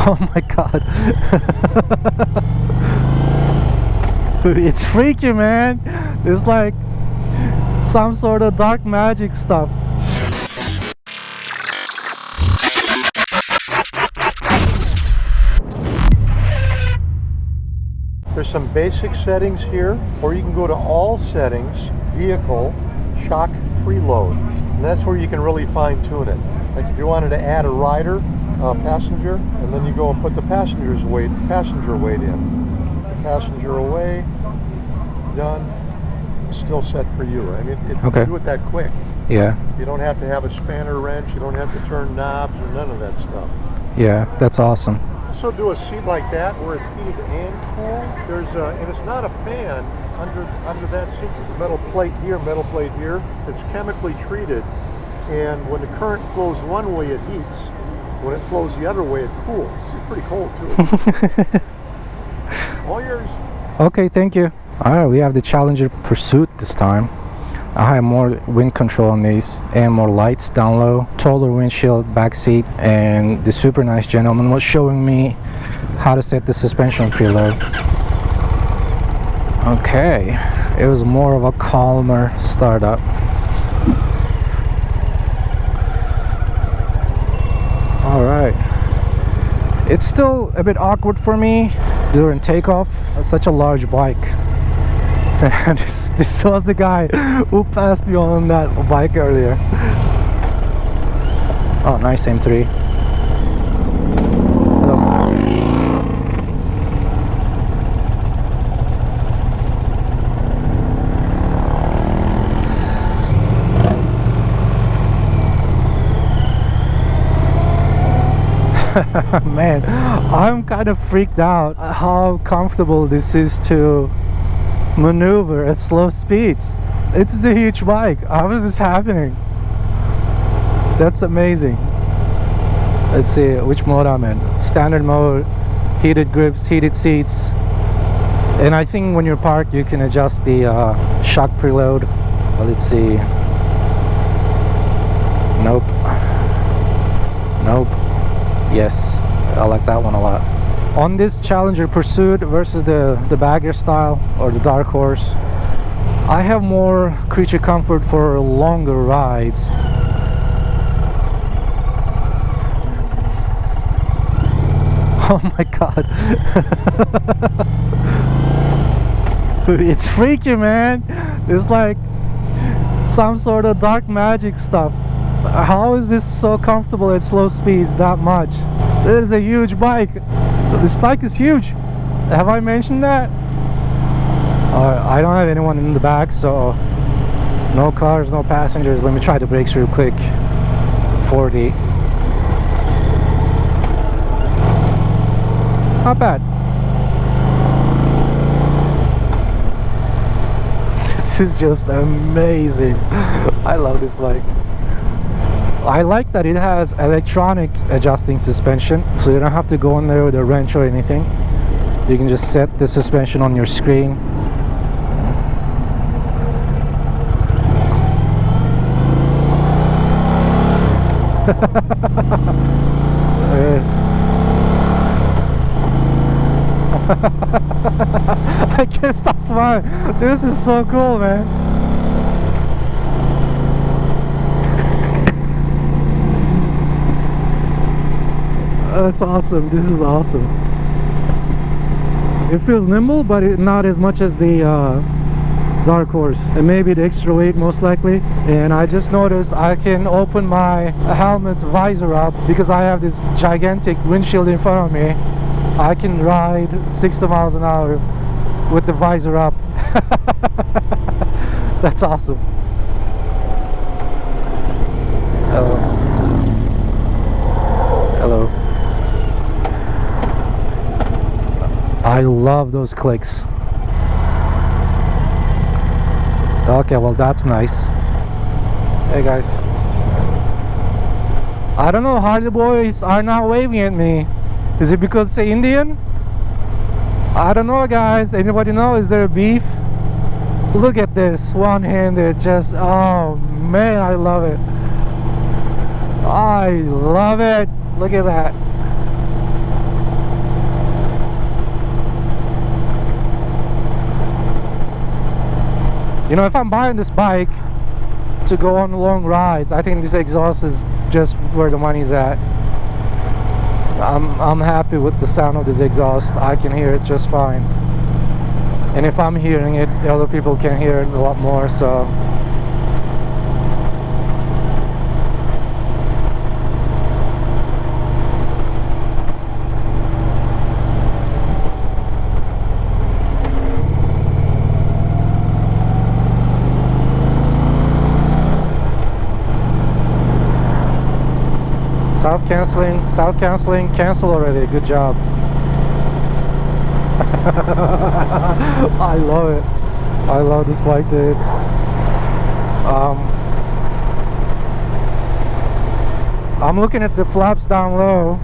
Oh my god. It's freaky, man. It's like some sort of dark magic stuff. There's some basic settings here, or you can go to all settings, vehicle, shock preload. And that's where you can really fine tune it. Like if you wanted to add a rider, passenger, and then you go and put the passenger weight in. The passenger away, done, still set for you. I mean, Okay. you do it that quick. Yeah. You don't have to have a spanner wrench, you don't have to turn knobs or none of that stuff. Yeah, that's awesome. Also do a seat like that where it's heated and cool. And it's not a fan under that seat. There's a metal plate here, metal plate here. It's chemically treated, and when the current flows one way, it heats. When it flows the other way, it cools. It's pretty cold too. All yours. Okay, thank you. Alright, we have the Challenger Pursuit this time. I have more wind control on these and more lights down low, taller windshield, back seat, and the super nice gentleman was showing me how to set the suspension preload. Okay, it was more of a calmer startup. Alright, it's still a bit awkward for me during takeoff. It's such a large bike. And this was the guy who passed me on that bike earlier. Oh, nice M3. Man, I'm kind of freaked out how comfortable this is to maneuver at slow speeds. It's a huge bike. How is this happening? That's amazing. Let's see which mode I'm in. Standard mode, heated grips, heated seats, and I think when you're parked you can adjust the shock preload. Let's see. Nope. Nope. Yes, I like that one a lot. On this Challenger Pursuit versus the Bagger style or the Dark Horse, I have more creature comfort for longer rides. Oh my god. It's freaky, man. It's like some sort of dark magic stuff. How is this so comfortable at slow speeds that much? It is a huge bike. This bike is huge. Have I mentioned that? I don't have anyone in the back, so no cars, no passengers. Let me try the brakes real quick. 40. Not bad. This is just amazing. I love this bike. I like that it has electronic adjusting suspension, so you don't have to go in there with a wrench or anything. You can just set the suspension on your screen. I can't stop smiling. This is so cool, man. That's awesome. This is awesome. It feels nimble, but not as much as the Dark Horse, and maybe the extra weight most likely. And I just noticed I can open my helmet's visor up because I have this gigantic windshield in front of me. I can ride 60 miles an hour with the visor up. That's awesome. Hello. Hello. I love those clicks. Okay, well that's nice. Hey guys. I don't know, Harley boys are not waving at me. Is it because it's Indian? I don't know, guys. Anybody know? Is there a beef? Look at this, one-handed, just, oh man, I love it. I love it. Look at that. You know, if I'm buying this bike to go on long rides, I think this exhaust is just where the money's at. I'm happy with the sound of this exhaust. I can hear it just fine. And if I'm hearing it, other people can hear it a lot more, so. South canceling, cancel already, good job. I love it. I love this bike, dude. I'm looking at the flaps down low.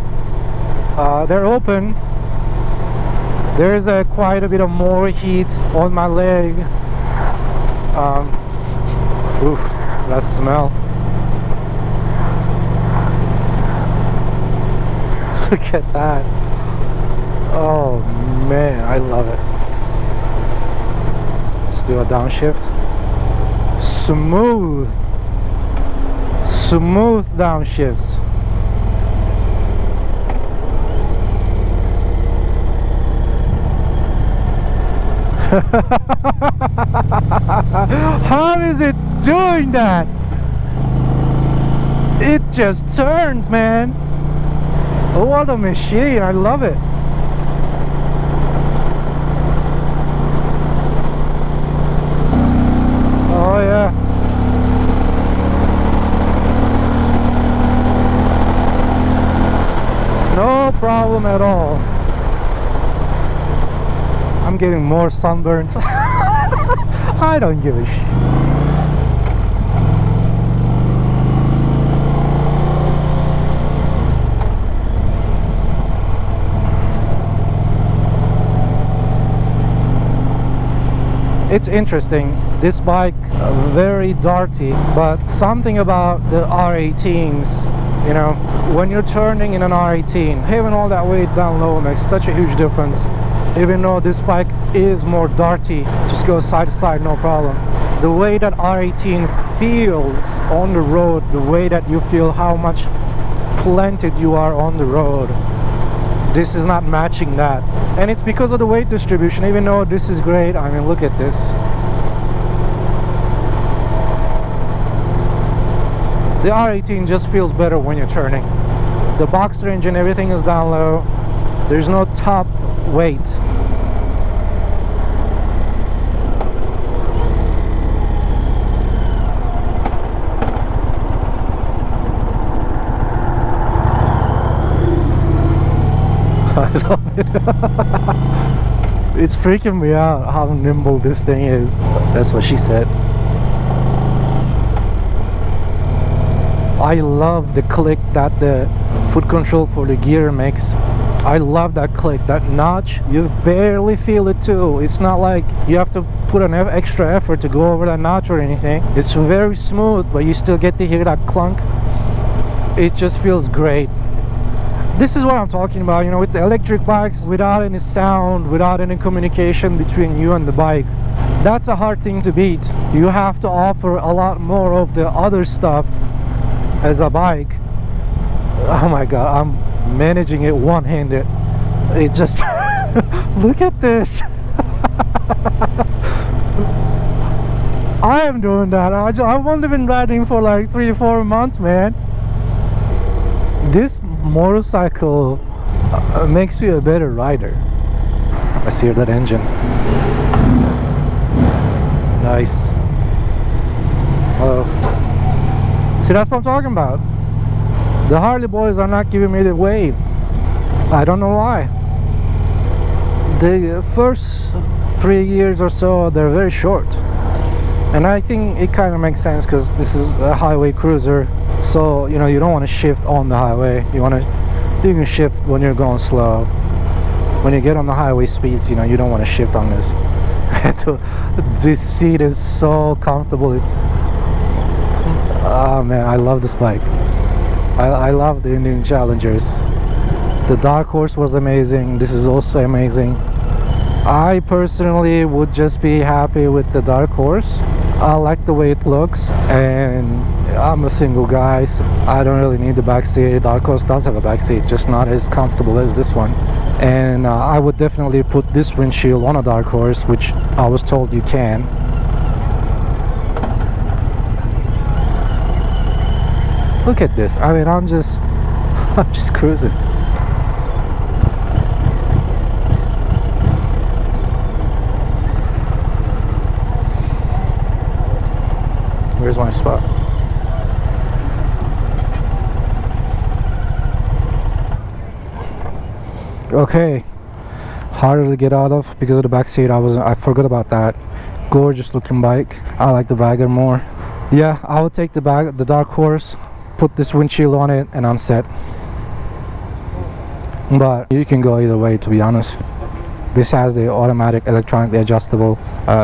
They're open. There's quite a bit of more heat on my leg. Oof, that smell. Look at that. Oh man, I love it. Let's do a downshift. Smooth downshifts. How is it doing that? It just turns, man. Oh, what a machine. I love it. Oh yeah. No problem at all. I'm getting more sunburns. I don't give a shit. It's interesting. This bike very darty, but something about the R18s, you know, when you're turning in an R18, having all that weight down low makes such a huge difference. Even though this bike is more darty, just goes side to side, no problem. The way that R18 feels on the road, the way that you feel how much planted you are on the road, this is not matching that. And it's because of the weight distribution. Even though this is great, I mean, look at this. The R18 just feels better when you're turning. The boxer engine, everything is down low. There's no top weight. I love it. It's freaking me out how nimble this thing is. That's what she said. I love the click that the foot control for the gear makes. I love that click, that notch. You barely feel it too. It's not like you have to put an extra effort to go over that notch or anything. It's very smooth, but you still get to hear that clunk. It just feels great. This is what I'm talking about, you know, with the electric bikes, without any sound, without any communication between you and the bike. That's a hard thing to beat. You have to offer a lot more of the other stuff as a bike. Oh my god, I'm managing it one-handed. It just look at this. I am doing that. I've only been riding for like 3-4 months, man. This motorcycle makes you a better rider. Let's hear that engine. Nice. Oh, see, that's what I'm talking about. The Harley boys are not giving me the wave. I don't know why. The first 3 years or so, they're very short. And I think it kind of makes sense because this is a highway cruiser. So, you know, you don't want to shift on the highway. You can shift when you're going slow. When you get on the highway speeds, you know, you don't want to shift on this. This seat is so comfortable. Oh man, I love this bike. I love the Indian Challengers. The Dark Horse was amazing. This is also amazing. I personally would just be happy with the Dark Horse. I like the way it looks, and I'm a single guy, so I don't really need the back seat. Dark Horse does have a back seat, just not as comfortable as this one. And I would definitely put this windshield on a Dark Horse, which I was told you can. Look at this. I mean, I'm just cruising. Where's my spot? Okay, harder to get out of because of the back seat. I forgot about that. Gorgeous looking bike. I like the Wagon more. Yeah, I would take the Dark Horse, put this windshield on it, and I'm set. But you can go either way, to be honest. This has the automatic electronically adjustable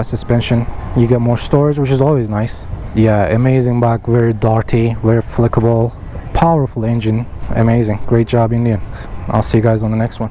suspension. You get more storage, which is always nice. Yeah, amazing bike, very darty, very flickable, powerful engine, amazing. Great job, Indian. I'll see you guys on the next one.